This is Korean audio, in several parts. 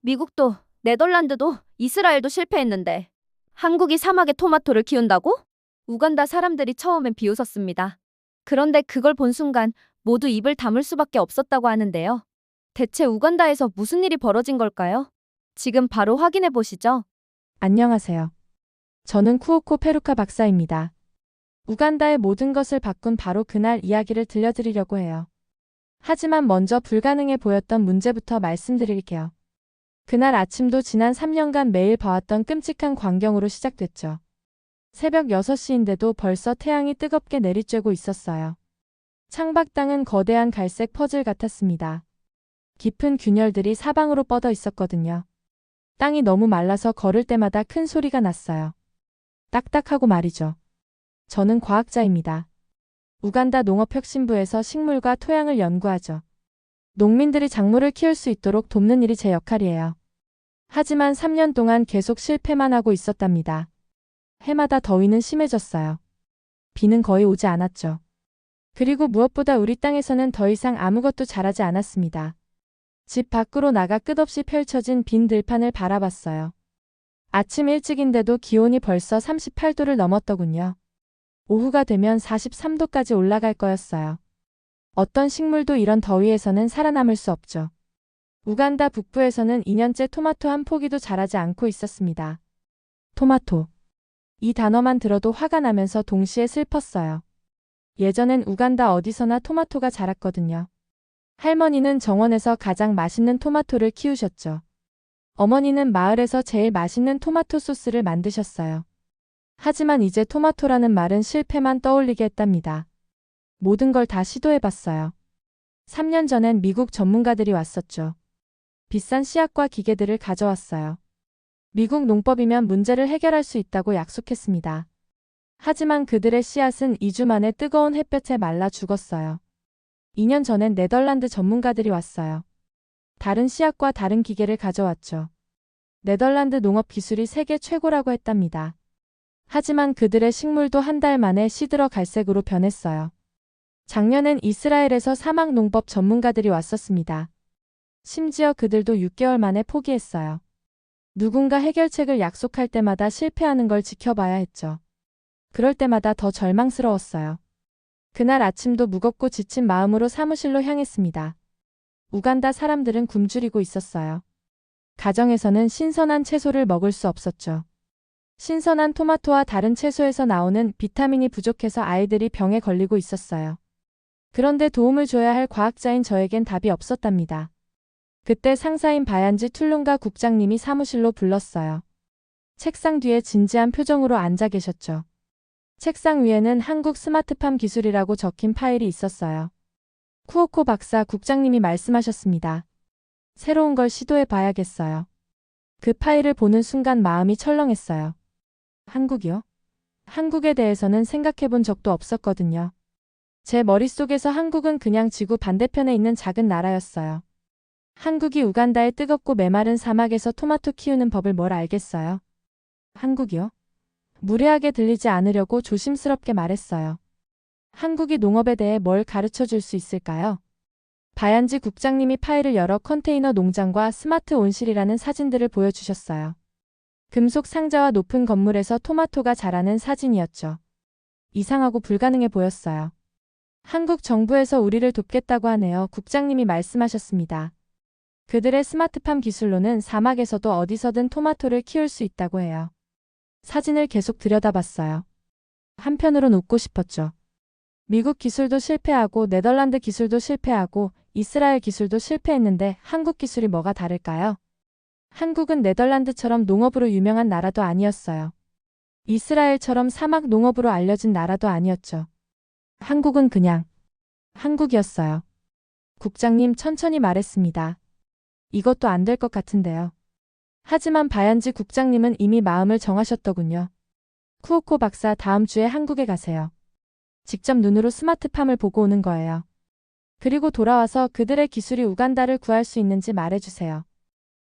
미국도, 네덜란드도, 이스라엘도 실패했는데 한국이 사막에 토마토를 키운다고? 우간다 사람들이 처음엔 비웃었습니다. 그런데 그걸 본 순간 모두 입을 다물 수밖에 없었다고 하는데요. 대체 우간다에서 무슨 일이 벌어진 걸까요? 지금 바로 확인해 보시죠. 안녕하세요. 저는 쿠오코 페루카 박사입니다. 우간다의 모든 것을 바꾼 바로 그날 이야기를 들려드리려고 해요. 하지만 먼저 불가능해 보였던 문제부터 말씀드릴게요. 그날 아침도 지난 3년간 매일 봐왔던 끔찍한 광경으로 시작됐죠. 새벽 6시인데도 벌써 태양이 뜨겁게 내리쬐고 있었어요. 창밖 땅은 거대한 갈색 퍼즐 같았습니다. 깊은 균열들이 사방으로 뻗어 있었거든요. 땅이 너무 말라서 걸을 때마다 큰 소리가 났어요. 딱딱하고 말이죠. 저는 과학자입니다. 우간다 농업혁신부에서 식물과 토양을 연구하죠. 농민들이 작물을 키울 수 있도록 돕는 일이 제 역할이에요. 하지만 3년 동안 계속 실패만 하고 있었답니다. 해마다 더위는 심해졌어요. 비는 거의 오지 않았죠. 그리고 무엇보다 우리 땅에서는 더 이상 아무것도 자라지 않았습니다. 집 밖으로 나가 끝없이 펼쳐진 빈 들판을 바라봤어요. 아침 일찍인데도 기온이 벌써 38도를 넘었더군요. 오후가 되면 43도까지 올라갈 거였어요. 어떤 식물도 이런 더위에서는 살아남을 수 없죠. 우간다 북부에서는 2년째 토마토 한 포기도 자라지 않고 있었습니다. 토마토. 이 단어만 들어도 화가 나면서 동시에 슬펐어요. 예전엔 우간다 어디서나 토마토가 자랐거든요. 할머니는 정원에서 가장 맛있는 토마토를 키우셨죠. 어머니는 마을에서 제일 맛있는 토마토 소스를 만드셨어요. 하지만 이제 토마토라는 말은 실패만 떠올리게 했답니다. 모든 걸 다 시도해봤어요. 3년 전엔 미국 전문가들이 왔었죠. 비싼 씨앗과 기계들을 가져왔어요. 미국 농법이면 문제를 해결할 수 있다고 약속했습니다. 하지만 그들의 씨앗은 2주 만에 뜨거운 햇볕에 말라 죽었어요. 2년 전엔 네덜란드 전문가들이 왔어요. 다른 씨앗과 다른 기계를 가져왔죠. 네덜란드 농업 기술이 세계 최고라고 했답니다. 하지만 그들의 식물도 한 달 만에 시들어 갈색으로 변했어요. 작년엔 이스라엘에서 사막 농법 전문가들이 왔었습니다. 심지어 그들도 6개월 만에 포기했어요. 누군가 해결책을 약속할 때마다 실패하는 걸 지켜봐야 했죠. 그럴 때마다 더 절망스러웠어요. 그날 아침도 무겁고 지친 마음으로 사무실로 향했습니다. 우간다 사람들은 굶주리고 있었어요. 가정에서는 신선한 채소를 먹을 수 없었죠. 신선한 토마토와 다른 채소에서 나오는 비타민이 부족해서 아이들이 병에 걸리고 있었어요. 그런데 도움을 줘야 할 과학자인 저에겐 답이 없었답니다. 그때 상사인 바얀지 툴룽가 국장님이 사무실로 불렀어요. 책상 뒤에 진지한 표정으로 앉아 계셨죠. 책상 위에는 한국 스마트팜 기술이라고 적힌 파일이 있었어요. 쿠오코 박사 국장님이 말씀하셨습니다. 새로운 걸 시도해 봐야겠어요. 그 파일을 보는 순간 마음이 철렁했어요. 한국이요? 한국에 대해서는 생각해 본 적도 없었거든요. 제 머릿속에서 한국은 그냥 지구 반대편에 있는 작은 나라였어요. 한국이 우간다의 뜨겁고 메마른 사막에서 토마토 키우는 법을 뭘 알겠어요? 한국이요? 무례하게 들리지 않으려고 조심스럽게 말했어요. 한국이 농업에 대해 뭘 가르쳐 줄 수 있을까요? 바얀지 국장님이 파일을 열어 컨테이너 농장과 스마트 온실이라는 사진들을 보여주셨어요. 금속 상자와 높은 건물에서 토마토가 자라는 사진이었죠. 이상하고 불가능해 보였어요. 한국 정부에서 우리를 돕겠다고 하네요. 국장님이 말씀하셨습니다. 그들의 스마트팜 기술로는 사막에서도 어디서든 토마토를 키울 수 있다고 해요. 사진을 계속 들여다봤어요. 한편으론 웃고 싶었죠. 미국 기술도 실패하고 네덜란드 기술도 실패하고 이스라엘 기술도 실패했는데 한국 기술이 뭐가 다를까요? 한국은 네덜란드처럼 농업으로 유명한 나라도 아니었어요. 이스라엘처럼 사막 농업으로 알려진 나라도 아니었죠. 한국은 그냥 한국이었어요. 국장님 천천히 말했습니다. 이것도 안 될 것 같은데요. 하지만 바얀지 국장님은 이미 마음을 정하셨더군요. 쿠오코 박사 다음 주에 한국에 가세요. 직접 눈으로 스마트팜을 보고 오는 거예요. 그리고 돌아와서 그들의 기술이 우간다를 구할 수 있는지 말해주세요.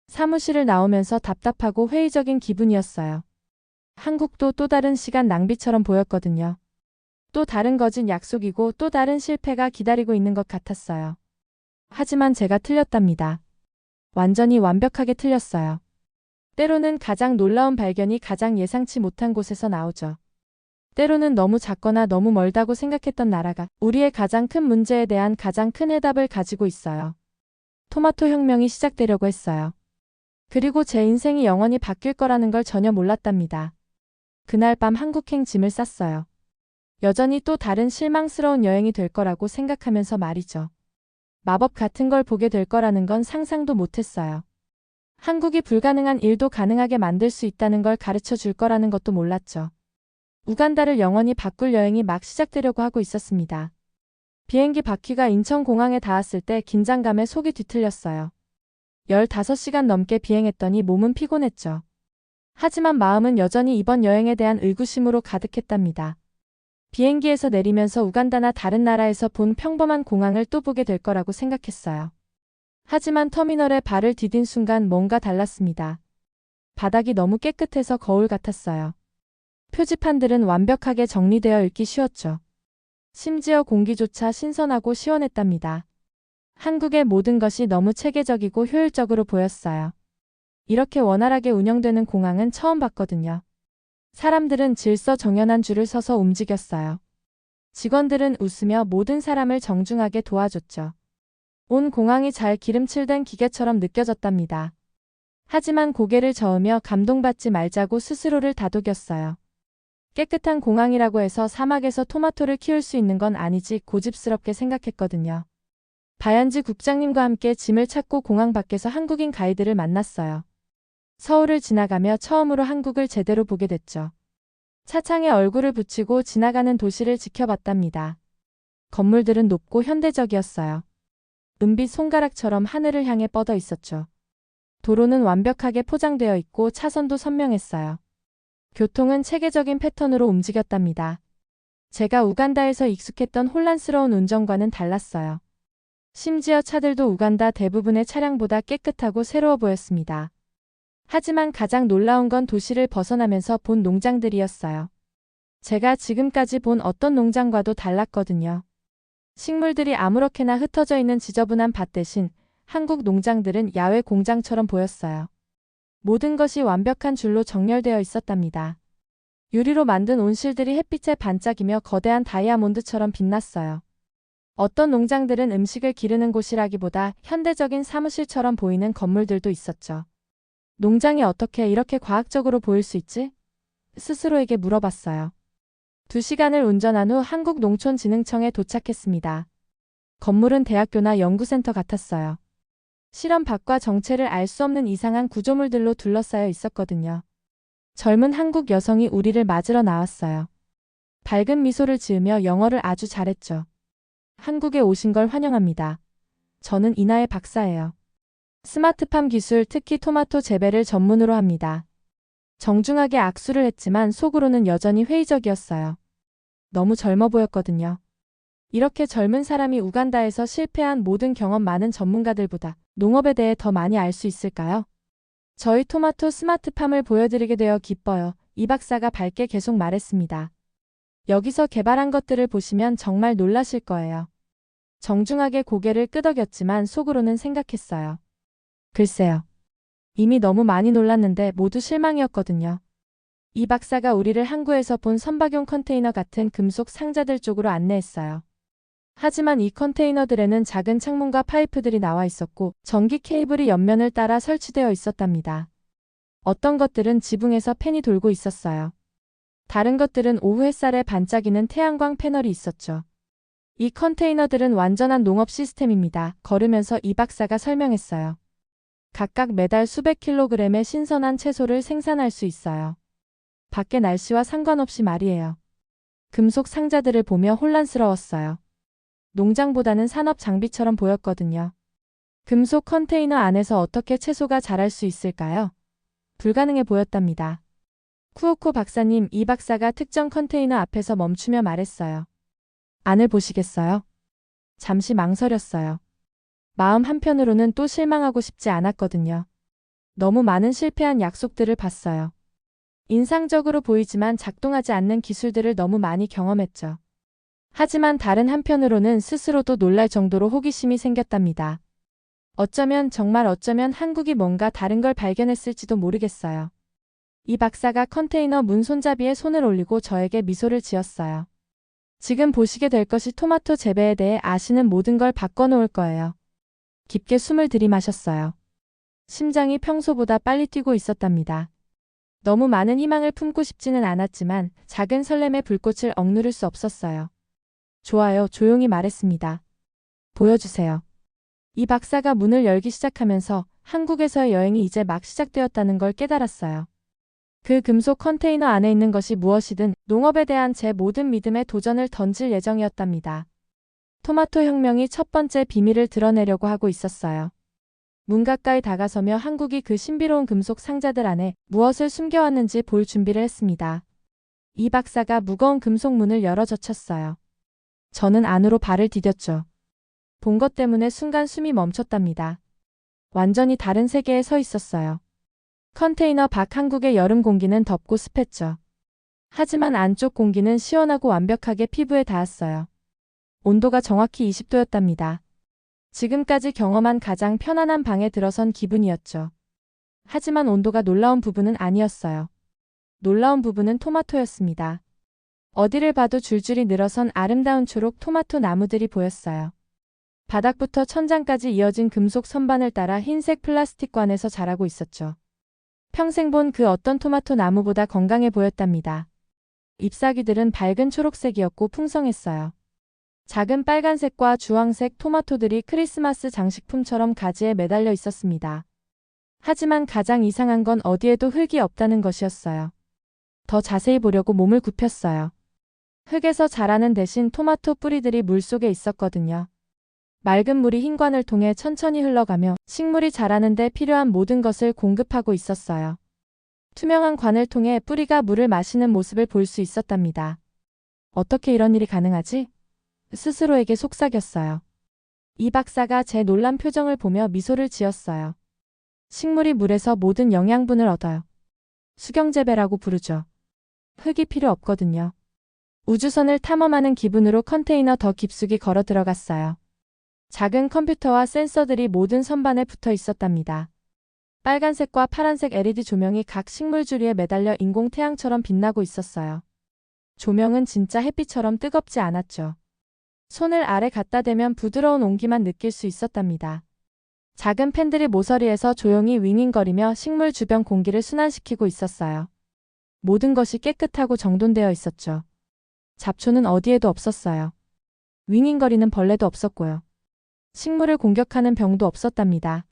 사무실을 나오면서 답답하고 회의적인 기분이었어요. 한국도 또 다른 시간 낭비처럼 보였거든요. 또 다른 거짓 약속이고 또 다른 실패가 기다리고 있는 것 같았어요. 하지만 제가 틀렸답니다. 완전히 완벽하게 틀렸어요. 때로는 가장 놀라운 발견이 가장 예상치 못한 곳에서 나오죠. 때로는 너무 작거나 너무 멀다고 생각했던 나라가 우리의 가장 큰 문제에 대한 가장 큰 해답을 가지고 있어요. 토마토 혁명이 시작되려고 했어요. 그리고 제 인생이 영원히 바뀔 거라는 걸 전혀 몰랐답니다. 그날 밤 한국행 짐을 쌌어요. 여전히 또 다른 실망스러운 여행이 될 거라고 생각하면서 말이죠. 마법 같은 걸 보게 될 거라는 건 상상도 못했어요. 한국이 불가능한 일도 가능하게 만들 수 있다는 걸 가르쳐 줄 거라는 것도 몰랐죠. 우간다를 영원히 바꿀 여행이 막 시작되려고 하고 있었습니다. 비행기 바퀴가 인천공항에 닿았을 때 긴장감에 속이 뒤틀렸어요. 15시간 넘게 비행했더니 몸은 피곤했죠. 하지만 마음은 여전히 이번 여행에 대한 의구심으로 가득했답니다. 비행기에서 내리면서 우간다나 다른 나라에서 본 평범한 공항을 또 보게 될 거라고 생각했어요. 하지만 터미널에 발을 디딘 순간 뭔가 달랐습니다. 바닥이 너무 깨끗해서 거울 같았어요. 표지판들은 완벽하게 정리되어 읽기 쉬웠죠. 심지어 공기조차 신선하고 시원했답니다. 한국의 모든 것이 너무 체계적이고 효율적으로 보였어요. 이렇게 원활하게 운영되는 공항은 처음 봤거든요. 사람들은 질서정연한 줄을 서서 움직였어요. 직원들은 웃으며 모든 사람을 정중하게 도와줬죠. 온 공항이 잘 기름칠된 기계처럼 느껴졌답니다. 하지만 고개를 저으며 감동받지 말자고 스스로를 다독였어요. 깨끗한 공항이라고 해서 사막에서 토마토를 키울 수 있는 건 아니지 고집스럽게 생각했거든요. 바얀지 국장님과 함께 짐을 찾고 공항 밖에서 한국인 가이드를 만났어요. 서울을 지나가며 처음으로 한국을 제대로 보게 됐죠. 차창에 얼굴을 붙이고 지나가는 도시를 지켜봤답니다. 건물들은 높고 현대적이었어요. 은빛 손가락처럼 하늘을 향해 뻗어 있었죠. 도로는 완벽하게 포장되어 있고 차선도 선명했어요. 교통은 체계적인 패턴으로 움직였답니다. 제가 우간다에서 익숙했던 혼란스러운 운전과는 달랐어요. 심지어 차들도 우간다 대부분의 차량보다 깨끗하고 새로워 보였습니다. 하지만 가장 놀라운 건 도시를 벗어나면서 본 농장들이었어요. 제가 지금까지 본 어떤 농장과도 달랐거든요. 식물들이 아무렇게나 흩어져 있는 지저분한 밭 대신 한국 농장들은 야외 공장처럼 보였어요. 모든 것이 완벽한 줄로 정렬되어 있었답니다. 유리로 만든 온실들이 햇빛에 반짝이며 거대한 다이아몬드처럼 빛났어요. 어떤 농장들은 음식을 기르는 곳이라기보다 현대적인 사무실처럼 보이는 건물들도 있었죠. 농장이 어떻게 이렇게 과학적으로 보일 수 있지? 스스로에게 물어봤어요. 2시간을 운전한 후 한국농촌진흥청에 도착했습니다. 건물은 대학교나 연구센터 같았어요. 실험 밭과 정체를 알 수 없는 이상한 구조물들로 둘러싸여 있었거든요. 젊은 한국 여성이 우리를 맞으러 나왔어요. 밝은 미소를 지으며 영어를 아주 잘했죠. 한국에 오신 걸 환영합니다. 저는 이나의 박사예요. 스마트팜 기술, 특히 토마토 재배를 전문으로 합니다. 정중하게 악수를 했지만 속으로는 여전히 회의적이었어요. 너무 젊어 보였거든요. 이렇게 젊은 사람이 우간다에서 실패한 모든 경험 많은 전문가들보다 농업에 대해 더 많이 알 수 있을까요? 저희 토마토 스마트팜을 보여드리게 되어 기뻐요. 이 박사가 밝게 계속 말했습니다. 여기서 개발한 것들을 보시면 정말 놀라실 거예요. 정중하게 고개를 끄덕였지만 속으로는 생각했어요. 글쎄요. 이미 너무 많이 놀랐는데 모두 실망이었거든요. 이 박사가 우리를 항구에서 본 선박용 컨테이너 같은 금속 상자들 쪽으로 안내했어요. 하지만 이 컨테이너들에는 작은 창문과 파이프들이 나와 있었고 전기 케이블이 옆면을 따라 설치되어 있었답니다. 어떤 것들은 지붕에서 팬이 돌고 있었어요. 다른 것들은 오후 햇살에 반짝이는 태양광 패널이 있었죠. 이 컨테이너들은 완전한 농업 시스템입니다. 걸으면서 이 박사가 설명했어요. 각각 매달 수백 킬로그램의 신선한 채소를 생산할 수 있어요. 밖의 날씨와 상관없이 말이에요. 금속 상자들을 보며 혼란스러웠어요. 농장보다는 산업 장비처럼 보였거든요. 금속 컨테이너 안에서 어떻게 채소가 자랄 수 있을까요? 불가능해 보였답니다. 쿠오코 박사님, 이 박사가 특정 컨테이너 앞에서 멈추며 말했어요. 안을 보시겠어요? 잠시 망설였어요. 마음 한편으로는 또 실망하고 싶지 않았거든요. 너무 많은 실패한 약속들을 봤어요. 인상적으로 보이지만 작동하지 않는 기술들을 너무 많이 경험했죠. 하지만 다른 한편으로는 스스로도 놀랄 정도로 호기심이 생겼답니다. 정말 어쩌면 한국이 뭔가 다른 걸 발견했을지도 모르겠어요. 이 박사가 컨테이너 문 손잡이에 손을 올리고 저에게 미소를 지었어요. 지금 보시게 될 것이 토마토 재배에 대해 아시는 모든 걸 바꿔놓을 거예요. 깊게 숨을 들이마셨어요. 심장이 평소보다 빨리 뛰고 있었답니다. 너무 많은 희망을 품고 싶지는 않았지만 작은 설렘의 불꽃을 억누를 수 없었어요. 좋아요, 조용히 말했습니다. 보여주세요. 이 박사가 문을 열기 시작하면서 한국에서의 여행이 이제 막 시작되었다는 걸 깨달았어요. 그 금속 컨테이너 안에 있는 것이 무엇이든 농업에 대한 제 모든 믿음에 도전을 던질 예정이었답니다. 토마토 혁명이 첫 번째 비밀을 드러내려고 하고 있었어요. 문 가까이 다가서며 한국이 그 신비로운 금속 상자들 안에 무엇을 숨겨왔는지 볼 준비를 했습니다. 이 박사가 무거운 금속 문을 열어 젖혔어요. 저는 안으로 발을 디뎠죠. 본 것 때문에 순간 숨이 멈췄답니다. 완전히 다른 세계에 서 있었어요. 컨테이너 밖 한국의 여름 공기는 덥고 습했죠. 하지만 안쪽 공기는 시원하고 완벽하게 피부에 닿았어요. 온도가 정확히 20도였답니다. 지금까지 경험한 가장 편안한 방에 들어선 기분이었죠. 하지만 온도가 놀라운 부분은 아니었어요. 놀라운 부분은 토마토였습니다. 어디를 봐도 줄줄이 늘어선 아름다운 초록 토마토 나무들이 보였어요. 바닥부터 천장까지 이어진 금속 선반을 따라 흰색 플라스틱 관에서 자라고 있었죠. 평생 본 그 어떤 토마토 나무보다 건강해 보였답니다. 잎사귀들은 밝은 초록색이었고 풍성했어요. 작은 빨간색과 주황색 토마토들이 크리스마스 장식품처럼 가지에 매달려 있었습니다. 하지만 가장 이상한 건 어디에도 흙이 없다는 것이었어요. 더 자세히 보려고 몸을 굽혔어요. 흙에서 자라는 대신 토마토 뿌리들이 물속에 있었거든요. 맑은 물이 흰 관을 통해 천천히 흘러가며 식물이 자라는 데 필요한 모든 것을 공급하고 있었어요. 투명한 관을 통해 뿌리가 물을 마시는 모습을 볼 수 있었답니다. 어떻게 이런 일이 가능하지? 스스로에게 속삭였어요. 이 박사가 제 놀란 표정을 보며 미소를 지었어요. 식물이 물에서 모든 영양분을 얻어요. 수경재배라고 부르죠. 흙이 필요 없거든요. 우주선을 탐험하는 기분으로 컨테이너 더 깊숙이 걸어 들어갔어요. 작은 컴퓨터와 센서들이 모든 선반에 붙어 있었답니다. 빨간색과 파란색 LED 조명이 각 식물 주리에 매달려 인공 태양처럼 빛나고 있었어요. 조명은 진짜 햇빛처럼 뜨겁지 않았죠. 손을 아래 갖다 대면 부드러운 온기만 느낄 수 있었답니다. 작은 팬들이 모서리에서 조용히 윙윙거리며 식물 주변 공기를 순환시키고 있었어요. 모든 것이 깨끗하고 정돈되어 있었죠. 잡초는 어디에도 없었어요. 윙윙거리는 벌레도 없었고요. 식물을 공격하는 병도 없었답니다.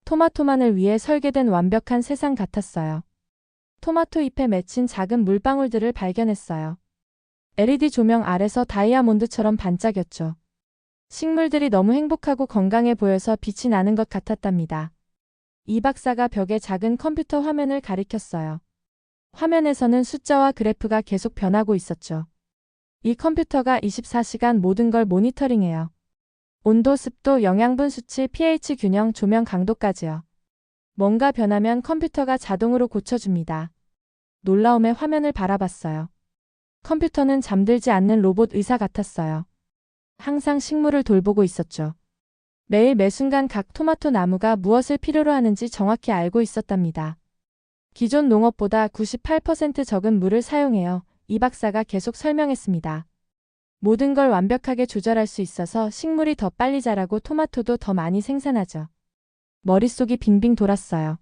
토마토만을 위해 설계된 완벽한 세상 같았어요. 토마토 잎에 맺힌 작은 물방울들을 발견했어요. LED 조명 아래서 다이아몬드처럼 반짝였죠. 식물들이 너무 행복하고 건강해 보여서 빛이 나는 것 같았답니다. 이 박사가 벽에 작은 컴퓨터 화면을 가리켰어요. 화면에서는 숫자와 그래프가 계속 변하고 있었죠. 이 컴퓨터가 24시간 모든 걸 모니터링해요. 온도, 습도, 영양분 수치, pH 균형, 조명 강도까지요. 뭔가 변하면 컴퓨터가 자동으로 고쳐줍니다. 놀라움에 화면을 바라봤어요. 컴퓨터는 잠들지 않는 로봇 의사 같았어요. 항상 식물을 돌보고 있었죠. 매일 매순간 각 토마토 나무가 무엇을 필요로 하는지 정확히 알고 있었답니다. 기존 농업보다 98% 적은 물을 사용해요. 이 박사가 계속 설명했습니다. 모든 걸 완벽하게 조절할 수 있어서 식물이 더 빨리 자라고 토마토도 더 많이 생산하죠. 머릿속이 빙빙 돌았어요.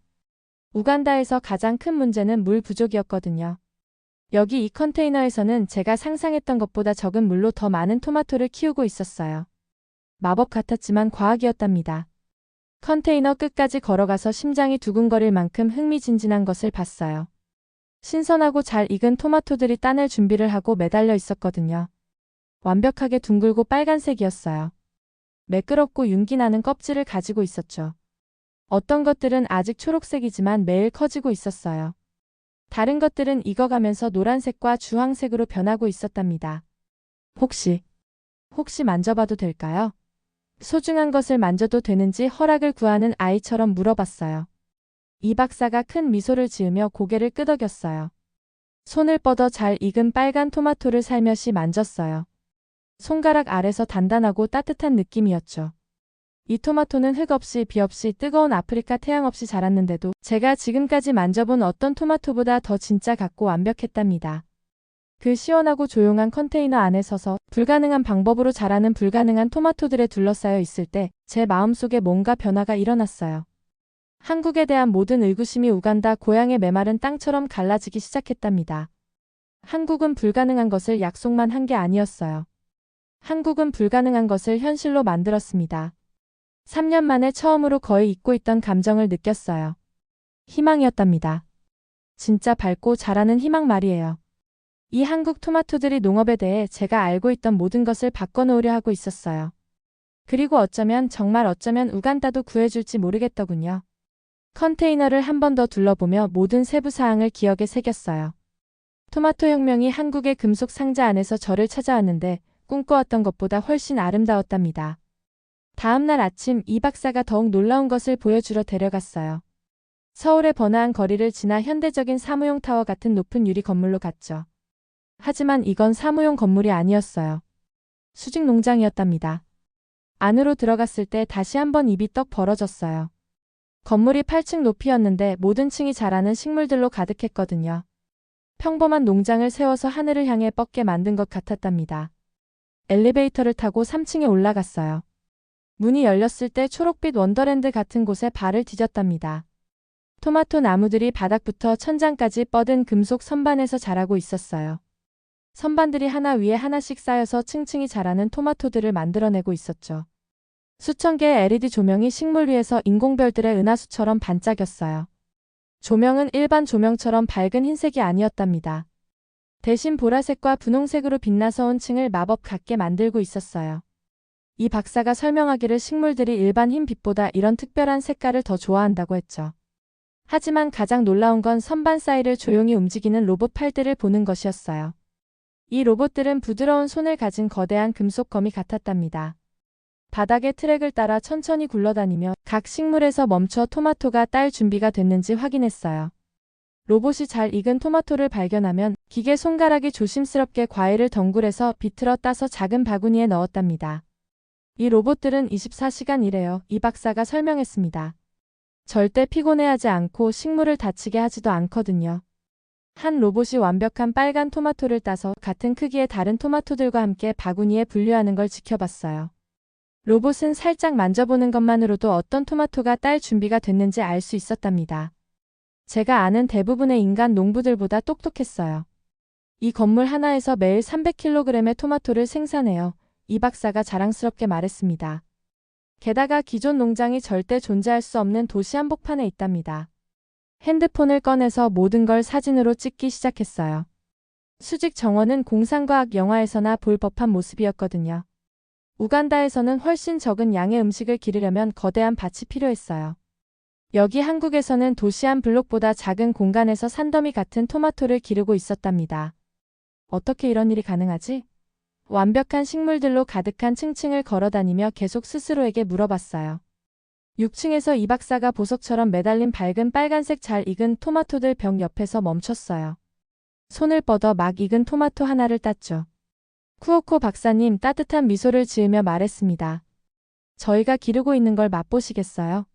우간다에서 가장 큰 문제는 물 부족이었거든요. 여기 이 컨테이너에서는 제가 상상했던 것보다 적은 물로 더 많은 토마토를 키우고 있었어요. 마법 같았지만 과학이었답니다. 컨테이너 끝까지 걸어가서 심장이 두근거릴 만큼 흥미진진한 것을 봤어요. 신선하고 잘 익은 토마토들이 따낼 준비를 하고 매달려 있었거든요. 완벽하게 둥글고 빨간색이었어요. 매끄럽고 윤기 나는 껍질을 가지고 있었죠. 어떤 것들은 아직 초록색이지만 매일 커지고 있었어요. 다른 것들은 익어가면서 노란색과 주황색으로 변하고 있었답니다. 혹시 만져봐도 될까요? 소중한 것을 만져도 되는지 허락을 구하는 아이처럼 물어봤어요. 이 박사가 큰 미소를 지으며 고개를 끄덕였어요. 손을 뻗어 잘 익은 빨간 토마토를 살며시 만졌어요. 손가락 아래서 단단하고 따뜻한 느낌이었죠. 이 토마토는 흙 없이 비 없이 뜨거운 아프리카 태양 없이 자랐는데도 제가 지금까지 만져본 어떤 토마토보다 더 진짜 같고 완벽했답니다. 그 시원하고 조용한 컨테이너 안에 서서 불가능한 방법으로 자라는 불가능한 토마토들에 둘러싸여 있을 때 제 마음속에 뭔가 변화가 일어났어요. 한국에 대한 모든 의구심이 우간다 고향의 메마른 땅처럼 갈라지기 시작했답니다. 한국은 불가능한 것을 약속만 한 게 아니었어요. 한국은 불가능한 것을 현실로 만들었습니다. 3년 만에 처음으로 거의 잊고 있던 감정을 느꼈어요. 희망이었답니다. 진짜 밝고 자라는 희망 말이에요. 이 한국 토마토들이 농업에 대해 제가 알고 있던 모든 것을 바꿔놓으려 하고 있었어요. 그리고 어쩌면 정말 어쩌면 우간다도 구해줄지 모르겠더군요. 컨테이너를 한 번 더 둘러보며 모든 세부 사항을 기억에 새겼어요. 토마토 혁명이 한국의 금속 상자 안에서 저를 찾아왔는데 꿈꿔왔던 것보다 훨씬 아름다웠답니다. 다음 날 아침 이 박사가 더욱 놀라운 것을 보여주러 데려갔어요. 서울의 번화한 거리를 지나 현대적인 사무용 타워 같은 높은 유리 건물로 갔죠. 하지만 이건 사무용 건물이 아니었어요. 수직 농장이었답니다. 안으로 들어갔을 때 다시 한번 입이 떡 벌어졌어요. 건물이 8층 높이였는데 모든 층이 자라는 식물들로 가득했거든요. 평범한 농장을 세워서 하늘을 향해 뻗게 만든 것 같았답니다. 엘리베이터를 타고 3층에 올라갔어요. 문이 열렸을 때 초록빛 원더랜드 같은 곳에 발을 디뎠답니다. 토마토 나무들이 바닥부터 천장까지 뻗은 금속 선반에서 자라고 있었어요. 선반들이 하나 위에 하나씩 쌓여서 층층이 자라는 토마토들을 만들어내고 있었죠. 수천 개의 LED 조명이 식물 위에서 인공별들의 은하수처럼 반짝였어요. 조명은 일반 조명처럼 밝은 흰색이 아니었답니다. 대신 보라색과 분홍색으로 빛나서 온 층을 마법 같게 만들고 있었어요. 이 박사가 설명하기를 식물들이 일반 흰 빛보다 이런 특별한 색깔을 더 좋아한다고 했죠. 하지만 가장 놀라운 건 선반 사이를 조용히 움직이는 로봇 팔들을 보는 것이었어요. 이 로봇들은 부드러운 손을 가진 거대한 금속검이 같았답니다. 바닥의 트랙을 따라 천천히 굴러다니며 각 식물에서 멈춰 토마토가 딸 준비가 됐는지 확인했어요. 로봇이 잘 익은 토마토를 발견하면 기계 손가락이 조심스럽게 과일을 덩굴에서 비틀어 따서 작은 바구니에 넣었답니다. 이 로봇들은 24시간 일해요. 이 박사가 설명했습니다. 절대 피곤해하지 않고 식물을 다치게 하지도 않거든요. 한 로봇이 완벽한 빨간 토마토를 따서 같은 크기의 다른 토마토들과 함께 바구니에 분류하는 걸 지켜봤어요. 로봇은 살짝 만져보는 것만으로도 어떤 토마토가 딸 준비가 됐는지 알 수 있었답니다. 제가 아는 대부분의 인간 농부들보다 똑똑했어요. 이 건물 하나에서 매일 300kg의 토마토를 생산해요. 이 박사가 자랑스럽게 말했습니다. 게다가 기존 농장이 절대 존재할 수 없는 도시 한복판에 있답니다. 핸드폰을 꺼내서 모든 걸 사진으로 찍기 시작했어요. 수직 정원은 공상과학 영화에서나 볼 법한 모습이었거든요. 우간다에서는 훨씬 적은 양의 음식을 기르려면 거대한 밭이 필요했어요. 여기 한국에서는 도시 한 블록보다 작은 공간에서 산더미 같은 토마토를 기르고 있었답니다. 어떻게 이런 일이 가능하지? 완벽한 식물들로 가득한 층층을 걸어다니며 계속 스스로에게 물어봤어요. 6층에서 이 박사가 보석처럼 매달린 밝은 빨간색 잘 익은 토마토들 벽 옆에서 멈췄어요. 손을 뻗어 막 익은 토마토 하나를 땄죠. 쿠오코 박사님 따뜻한 미소를 지으며 말했습니다. 저희가 기르고 있는 걸 맛보시겠어요?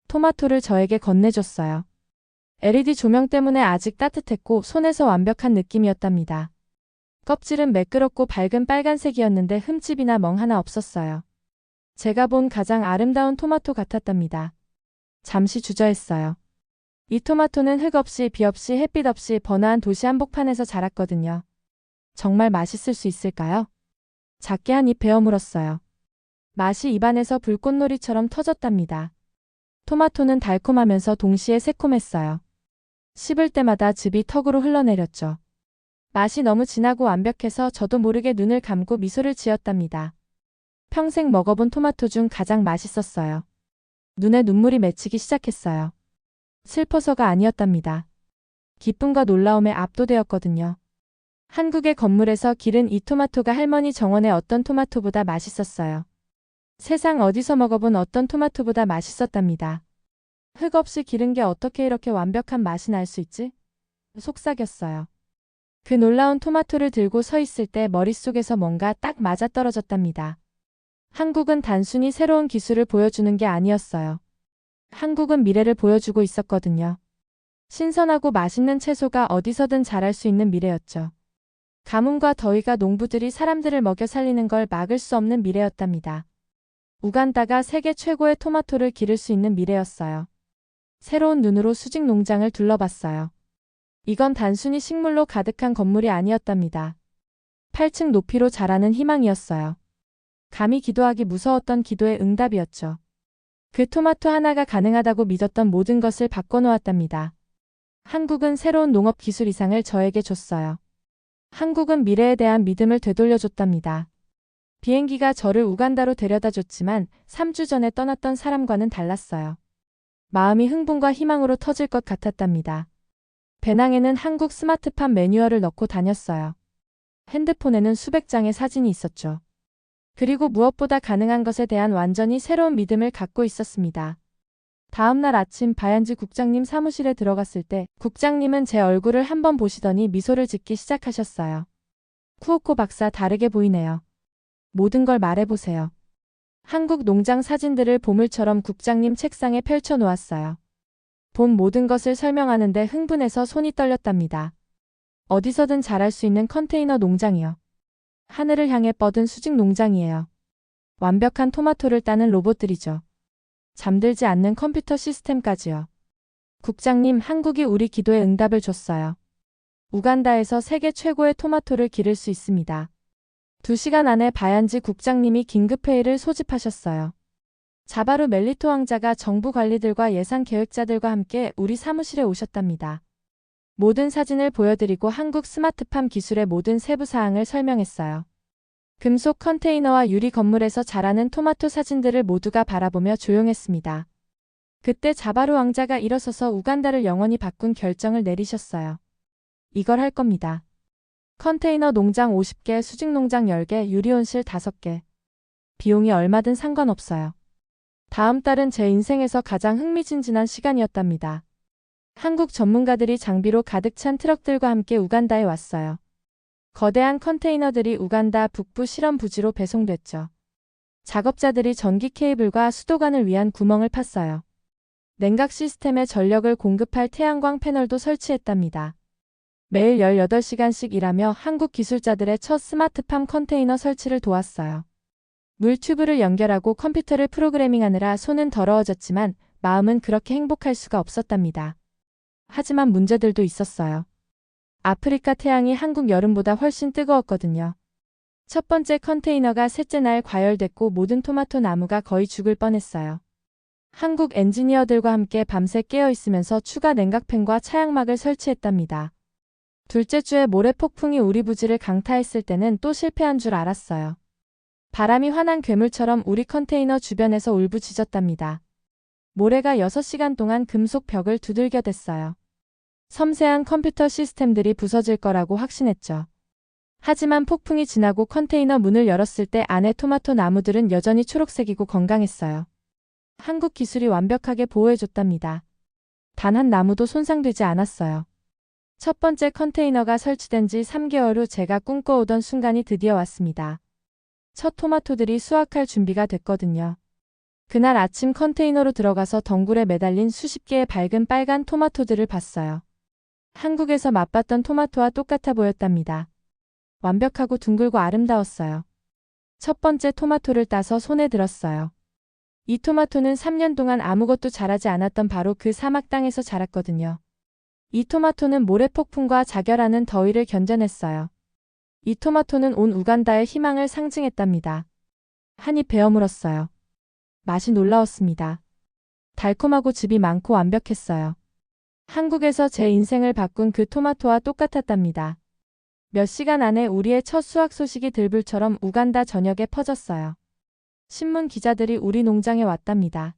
토마토를 저에게 건네줬어요. LED 조명 때문에 아직 따뜻했고 손에서 완벽한 느낌이었답니다. 껍질은 매끄럽고 밝은 빨간색이었는데 흠집이나 멍 하나 없었어요. 제가 본 가장 아름다운 토마토 같았답니다. 잠시 주저했어요. 이 토마토는 흙 없이 비 없이 햇빛 없이 번화한 도시 한복판에서 자랐거든요. 정말 맛있을 수 있을까요? 작게 한 입 베어 물었어요. 맛이 입안에서 불꽃놀이처럼 터졌답니다. 토마토는 달콤하면서 동시에 새콤했어요. 씹을 때마다 즙이 턱으로 흘러내렸죠. 맛이 너무 진하고 완벽해서 저도 모르게 눈을 감고 미소를 지었답니다. 평생 먹어본 토마토 중 가장 맛있었어요. 눈에 눈물이 맺히기 시작했어요. 슬퍼서가 아니었답니다. 기쁨과 놀라움에 압도되었거든요. 한국의 건물에서 기른 이 토마토가 할머니 정원의 어떤 토마토보다 맛있었어요. 세상 어디서 먹어본 어떤 토마토보다 맛있었답니다. 흙 없이 기른 게 어떻게 이렇게 완벽한 맛이 날 수 있지? 속삭였어요. 그 놀라운 토마토를 들고 서 있을 때 머릿속에서 뭔가 딱 맞아떨어졌답니다. 한국은 단순히 새로운 기술을 보여주는 게 아니었어요. 한국은 미래를 보여주고 있었거든요. 신선하고 맛있는 채소가 어디서든 자랄 수 있는 미래였죠. 가뭄과 더위가 농부들이 사람들을 먹여 살리는 걸 막을 수 없는 미래였답니다. 우간다가 세계 최고의 토마토를 기를 수 있는 미래였어요. 새로운 눈으로 수직 농장을 둘러봤어요. 이건 단순히 식물로 가득한 건물이 아니었답니다. 8층 높이로 자라는 희망이었어요. 감히 기도하기 무서웠던 기도의 응답이었죠. 그 토마토 하나가 가능하다고 믿었던 모든 것을 바꿔놓았답니다. 한국은 새로운 농업 기술 이상을 저에게 줬어요. 한국은 미래에 대한 믿음을 되돌려줬답니다. 비행기가 저를 우간다로 데려다 줬지만 3주 전에 떠났던 사람과는 달랐어요. 마음이 흥분과 희망으로 터질 것 같았답니다. 배낭에는 한국 스마트팜 매뉴얼을 넣고 다녔어요. 핸드폰에는 수백 장의 사진이 있었죠. 그리고 무엇보다 가능한 것에 대한 완전히 새로운 믿음을 갖고 있었습니다. 다음 날 아침 바얀지 국장님 사무실에 들어갔을 때 국장님은 제 얼굴을 한번 보시더니 미소를 짓기 시작하셨어요. 쿠오코 박사 다르게 보이네요. 모든 걸 말해보세요. 한국 농장 사진들을 보물처럼 국장님 책상에 펼쳐 놓았어요. 본 모든 것을 설명하는데 흥분해서 손이 떨렸답니다. 어디서든 자랄 수 있는 컨테이너 농장이요. 하늘을 향해 뻗은 수직 농장이에요. 완벽한 토마토를 따는 로봇들이죠. 잠들지 않는 컴퓨터 시스템까지요. 국장님, 한국이 우리 기도에 응답을 줬어요. 우간다에서 세계 최고의 토마토를 기를 수 있습니다. 2시간 안에 바얀지 국장님이 긴급회의를 소집하셨어요. 자바루 멜리토 왕자가 정부 관리들과 예산 계획자들과 함께 우리 사무실에 오셨답니다. 모든 사진을 보여드리고 한국 스마트팜 기술의 모든 세부 사항을 설명했어요. 금속 컨테이너와 유리 건물에서 자라는 토마토 사진들을 모두가 바라보며 조용했습니다. 그때 자바루 왕자가 일어서서 우간다를 영원히 바꾼 결정을 내리셨어요. 이걸 할 겁니다. 컨테이너 농장 50개, 수직 농장 10개, 유리온실 5개. 비용이 얼마든 상관없어요. 다음 달은 제 인생에서 가장 흥미진진한 시간이었답니다. 한국 전문가들이 장비로 가득 찬 트럭들과 함께 우간다에 왔어요. 거대한 컨테이너들이 우간다 북부 실험 부지로 배송됐죠. 작업자들이 전기 케이블과 수도관을 위한 구멍을 팠어요. 냉각 시스템에 전력을 공급할 태양광 패널도 설치했답니다. 매일 18시간씩 일하며 한국 기술자들의 첫 스마트팜 컨테이너 설치를 도왔어요. 물 튜브를 연결하고 컴퓨터를 프로그래밍하느라 손은 더러워졌지만 마음은 그렇게 행복할 수가 없었답니다. 하지만 문제들도 있었어요. 아프리카 태양이 한국 여름보다 훨씬 뜨거웠거든요. 첫 번째 컨테이너가 셋째 날 과열됐고 모든 토마토 나무가 거의 죽을 뻔했어요. 한국 엔지니어들과 함께 밤새 깨어 있으면서 추가 냉각팬과 차양막을 설치했답니다. 둘째 주에 모래 폭풍이 우리 부지를 강타했을 때는 또 실패한 줄 알았어요. 바람이 환한 괴물처럼 우리 컨테이너 주변에서 울부짖었답니다. 모래가 6시간 동안 금속 벽을 두들겨댔어요. 섬세한 컴퓨터 시스템들이 부서질 거라고 확신했죠. 하지만 폭풍이 지나고 컨테이너 문을 열었을 때 안에 토마토 나무들은 여전히 초록색이고 건강했어요. 한국 기술이 완벽하게 보호해줬답니다. 단 한 나무도 손상되지 않았어요. 첫 번째 컨테이너가 설치된 지 3개월 후 제가 꿈꿔오던 순간이 드디어 왔습니다. 첫 토마토들이 수확할 준비가 됐거든요. 그날 아침 컨테이너로 들어가서 덩굴에 매달린 수십 개의 밝은 빨간 토마토들을 봤어요. 한국에서 맛봤던 토마토와 똑같아 보였답니다. 완벽하고 둥글고 아름다웠어요. 첫 번째 토마토를 따서 손에 들었어요. 이 토마토는 3년 동안 아무것도 자라지 않았던 바로 그 사막 땅에서 자랐거든요. 이 토마토는 모래폭풍과 자결하는 더위를 견뎌냈어요. 이 토마토는 온 우간다의 희망을 상징했답니다. 한 입 베어 물었어요. 맛이 놀라웠습니다. 달콤하고 즙이 많고 완벽했어요. 한국에서 제 인생을 바꾼 그 토마토와 똑같았답니다. 몇 시간 안에 우리의 첫 수확 소식이 들불처럼 우간다 전역에 퍼졌어요. 신문 기자들이 우리 농장에 왔답니다.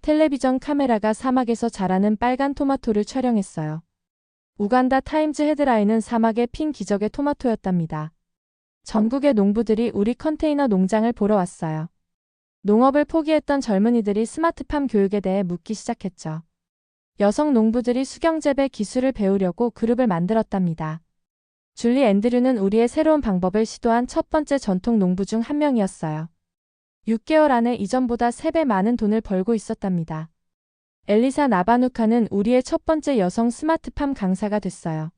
텔레비전 카메라가 사막에서 자라는 빨간 토마토를 촬영했어요. 우간다 타임즈 헤드라인은 사막의 핀 기적의 토마토였답니다. 전국의 농부들이 우리 컨테이너 농장을 보러 왔어요. 농업을 포기했던 젊은이들이 스마트팜 교육에 대해 묻기 시작했죠. 여성 농부들이 수경재배 기술을 배우려고 그룹을 만들었답니다. 줄리 앤드류는 우리의 새로운 방법을 시도한 첫 번째 전통 농부 중 한 명이었어요. 6개월 안에 이전보다 3배 많은 돈을 벌고 있었답니다. 엘리사 나바누카는 우리의 첫 번째 여성 스마트팜 강사가 됐어요.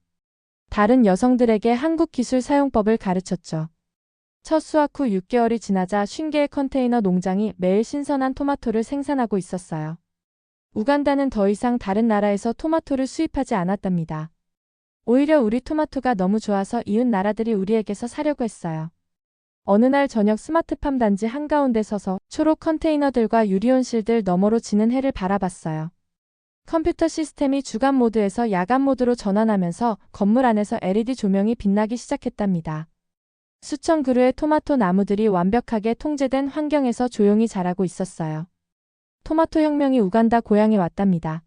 다른 여성들에게 한국 기술 사용법을 가르쳤죠. 첫 수확 후 6개월이 지나자 50개의 컨테이너 농장이 매일 신선한 토마토를 생산하고 있었어요. 우간다는 더 이상 다른 나라에서 토마토를 수입하지 않았답니다. 오히려 우리 토마토가 너무 좋아서 이웃 나라들이 우리에게서 사려고 했어요. 어느 날 저녁 스마트팜 단지 한가운데 서서 초록 컨테이너들과 유리온실들 너머로 지는 해를 바라봤어요. 컴퓨터 시스템이 주간 모드에서 야간 모드로 전환하면서 건물 안에서 LED 조명이 빛나기 시작했답니다. 수천 그루의 토마토 나무들이 완벽하게 통제된 환경에서 조용히 자라고 있었어요. 토마토 혁명이 우간다 고향에 왔답니다.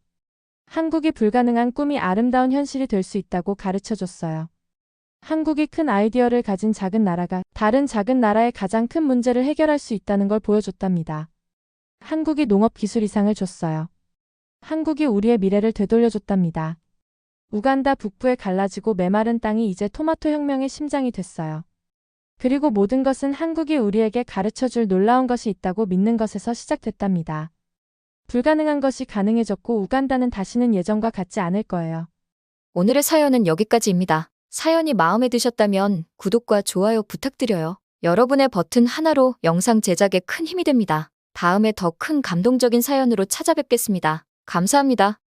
한국이 불가능한 꿈이 아름다운 현실이 될 수 있다고 가르쳐줬어요. 한국이 큰 아이디어를 가진 작은 나라가 다른 작은 나라의 가장 큰 문제를 해결할 수 있다는 걸 보여줬답니다. 한국이 농업 기술 이상을 줬어요. 한국이 우리의 미래를 되돌려줬답니다. 우간다 북부에 갈라지고 메마른 땅이 이제 토마토 혁명의 심장이 됐어요. 그리고 모든 것은 한국이 우리에게 가르쳐줄 놀라운 것이 있다고 믿는 것에서 시작됐답니다. 불가능한 것이 가능해졌고 우간다는 다시는 예전과 같지 않을 거예요. 오늘의 사연은 여기까지입니다. 사연이 마음에 드셨다면 구독과 좋아요 부탁드려요. 여러분의 버튼 하나로 영상 제작에 큰 힘이 됩니다. 다음에 더 큰 감동적인 사연으로 찾아뵙겠습니다. 감사합니다.